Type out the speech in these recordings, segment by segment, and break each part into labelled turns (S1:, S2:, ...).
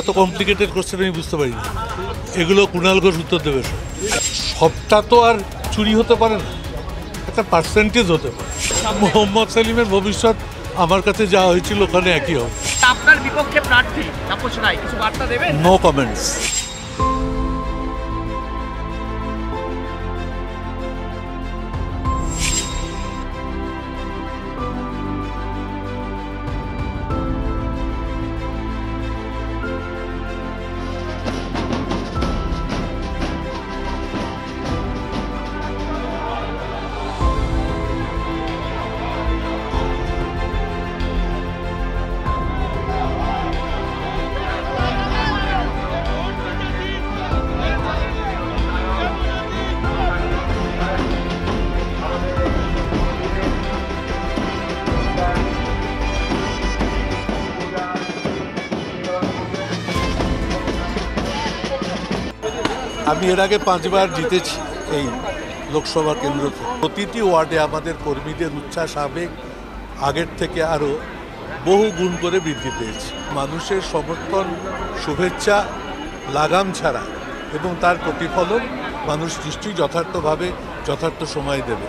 S1: এত complicated question আমি বুঝতে পারি না। এগুলো কুণাল ঘোষ উত্তর দেবে। সবটা তো আর চুরি হতে পারে না, একটা পার্সেন্টেজ হতে পারে। মোহাম্মদ সেলিমের ভবিষ্যৎ আমার কাছে যা হয়েছিল ওখানে একই হবে।
S2: আপনার বিপক্ষে প্রার্থী তাপস রায় কিছু বার্তা দেবেন?
S1: No comments. আমি এর আগে 5 বার জিতেছি এই লোকসভা কেন্দ্রতে। প্রতিটি ওয়ার্ডে আমাদের কর্মীদের উচ্ছ্বাস আবেগ আগের থেকে আরও বহু গুণ করে বৃদ্ধি পেয়েছে। মানুষের সমর্থন, শুভেচ্ছা লাগাম ছাড়া এবং তার প্রতিফলন মানুষ নিশ্চয়ই যথার্থভাবে যথার্থ সময় দেবে।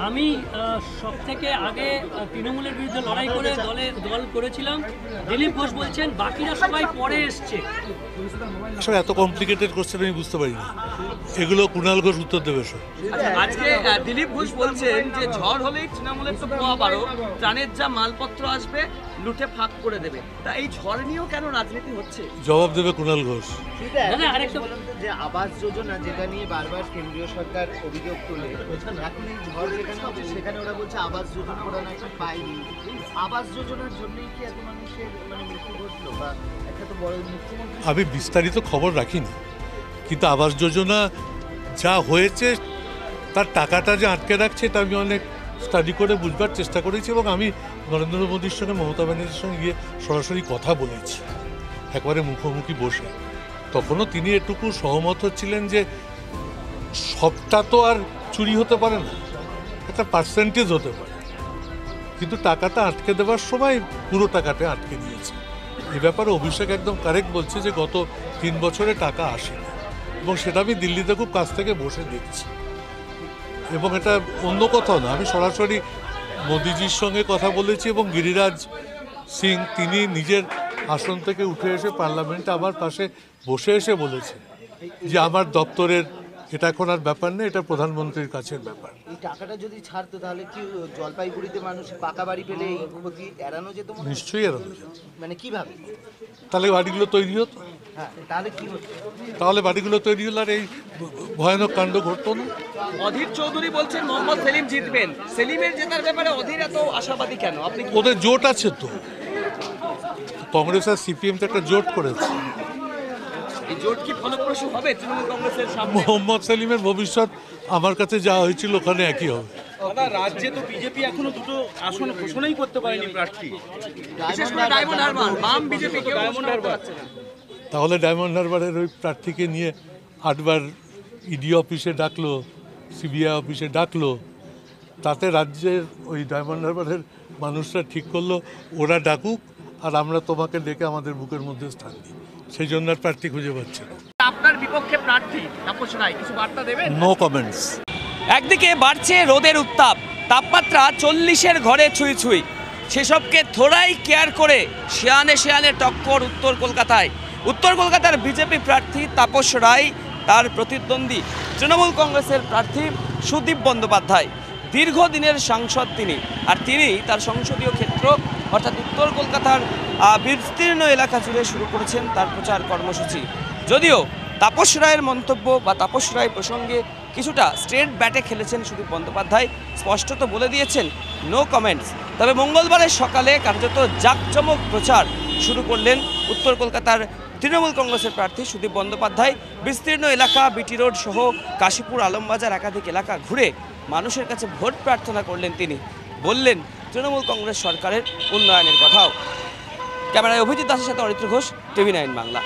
S3: আমি সবথেকে আগে তৃণমূলের বিরুদ্ধে লড়াই করে দল করেছিলাম। দিলীপ ঘোষ বলছেন বাকিরা সবাই পরে এসছে।
S1: আসলে এত কমপ্লিকেটেড কোশ্চেন আমি বুঝতে পারি না। এগুলো কুণাল ঘোষ উত্তর দেবে।
S2: আজকে দিলীপ ঘোষ বলছেন যে ঝড় হলেই তৃণমূলের তো পোয়া বারো, ত্রাণের যা মালপত্র আসবে লুটে ফাঁক করে দেবে। তা এই ঝড় নিয়েও কেন রাজনীতি হচ্ছে?
S1: জবাব দেবে কুণাল ঘোষ।
S4: আরেকটা যে আবাস যোজনা, যেটা নিয়ে বারবার কেন্দ্রীয় সরকার অভিযোগ তোলে, এখন এই ঝড় যেখানে হচ্ছে সেখানে ওরা বলছে আবাস যোজনা ওরা নাকি পায়নি। আবাস যোজনার জন্যই কি এত মানুষের মৃত্যু ঘটলো? বা একটা তো বড় মুখ্যমন্ত্রী।
S1: আমি বিস্তারিত খবর রাখিনি, কিন্তু আবাস যোজনা যা হয়েছে তার টাকাটা যে আটকে রাখছে এটা আমি অনেক স্টাডি করে বুঝবার চেষ্টা করেছি এবং আমি নরেন্দ্র মোদীর সঙ্গে, মমতা ব্যানার্জির সঙ্গে গিয়ে সরাসরি কথা বলেছি একবারে মুখোমুখি বসে। তখনও তিনি এটুকু সহমত হচ্ছিলেন যে সবটা তো আর চুরি হতে পারে না, একটা পার্সেন্টেজ হতে পারে, কিন্তু টাকাটা আটকে দেওয়ার সময় পুরো টাকাটা আটকে দিয়েছে। এ ব্যাপারে অভিষেক একদম কারেক্ট বলছে যে গত 3 বছরে টাকা আসেনি এবং সেটা আমি দিল্লিতে খুব কাছ থেকে বসে দেখছি। এবং এটা অন্য কোথাও না, আমি সরাসরি মোদিজির সঙ্গে কথা বলেছি এবং গিরিরাজ সিং তিনি নিজের আসন থেকে উঠে এসে পার্লামেন্টে আমার পাশে বসে এসে বলেছে যে আমার দপ্তরের এটা এখন আর ব্যাপার নেই, এটা প্রধানমন্ত্রীর কাছের ব্যাপার।
S4: এই টাকাটা যদি ছাড়তো তাহলে কি জলপাইগুড়িতে মানুষ পাকা বাড়ি পেলে এই ক্ষতি এড়ানো যেত?
S1: নিশ্চয়ই এড়ানো যেত।
S4: মানে কিভাবে?
S1: তাহলে বাড়িগুলো তৈরি হতো।
S4: হ্যাঁ, তাহলে কি হতো?
S1: তাহলে বাড়িগুলো তৈরি হলে আর এই ভয়ানক কাণ্ড ঘটতো না।
S2: অধীর চৌধুরী বলছেন মোহাম্মদ সেলিম জিতবেন। সেলিমের জেতার ব্যাপারে অধীর এত আশাবাদী কেন? আপনি
S1: ওদের জোট আছে তো, কংগ্রেস আর সিপিএম তো একটা জোট করেছে।
S2: এই জোট কি ফলপ্রসূ হবে তৃণমূল কংগ্রেসের সামনে?
S1: মোহাম্মদ সেলিমের ভবিষ্যৎ আমার কাছে যা হয়েছিল ওখানে একই হবে।
S5: রাজ্যে তো বিজেপি এখনো 2টো আসন ঘোষণাই করতে পারেনি প্রার্থী,
S2: বিশেষ করে ডায়মন্ড হারবার। বাম বিজেপি কেউ
S5: ডায়মন্ড হারবার।
S1: তাহলে ডায়মন্ড হারবারের ওই প্রার্থীকে নিয়ে 8 বার ইডি অফিসে ডাকলো, সিবিআই অফিসে ডাকলো, তাতে রাজ্যের ওই ডায়মন্ড হারবারের মানুষরা ঠিক করলো ওরা ডাকুক আর আমরা তোমাকে ডেকে আমাদের বুকের মধ্যে স্থান দিই। সেই জন্য আর প্রার্থী খুঁজে পাচ্ছে না।
S2: আপনার বিপক্ষে প্রার্থী তাপস রায় কিছু বার্তা দেবেন?
S1: No comments.
S2: একদিকে বাড়ছে রোদের উত্তাপ, তাপমাত্রা 40-এর ঘরে ছুঁই ছুঁই। সেসবকে থোড়াই কেয়ার করে শেয়ানে টক্কর উত্তর কলকাতায়। উত্তর কলকাতার বিজেপি প্রার্থী তাপস রায়, তার প্রতিদ্বন্দ্বী তৃণমূল কংগ্রেসের প্রার্থী সুদীপ বন্দ্যোপাধ্যায়। দীর্ঘদিনের সাংসদ তিনি, আর তিনি তার সংসদীয় ক্ষেত্র অর্থাৎ উত্তর কলকাতার বিস্তীর্ণ এলাকা জুড়ে শুরু করেছেন তার প্রচার কর্মসূচি। যদিও তাপস রায়ের মন্তব্য বা তাপস রায় প্রসঙ্গে কিছুটা স্ট্রেট ব্যাটে খেলেছেন সুদীপ বন্দ্যোপাধ্যায়, স্পষ্টত বলে দিয়েছেন নো কমেন্টস। তবে মঙ্গলবারের সকালে কার্যত জাঁকজমক প্রচার শুরু করলেন উত্তর কলকাতার তৃণমূল কংগ্রেসের প্রার্থী সুদীপ বন্দ্যোপাধ্যায় বিস্তীর্ণ এলাকা বিটি রোড সহ কাশীপুর আলমবাজার একাধিক এলাকা ঘুরে মানুষের কাছে ভোট প্রার্থনা করলেন। তিনি বললেন তৃণমূল কংগ্রেস সরকারের উন্নয়নের কথাও। ক্যামেরায় অভিজিৎ দাসের সাথে অরিত্র ঘোষ, টিভি 9 বাংলা।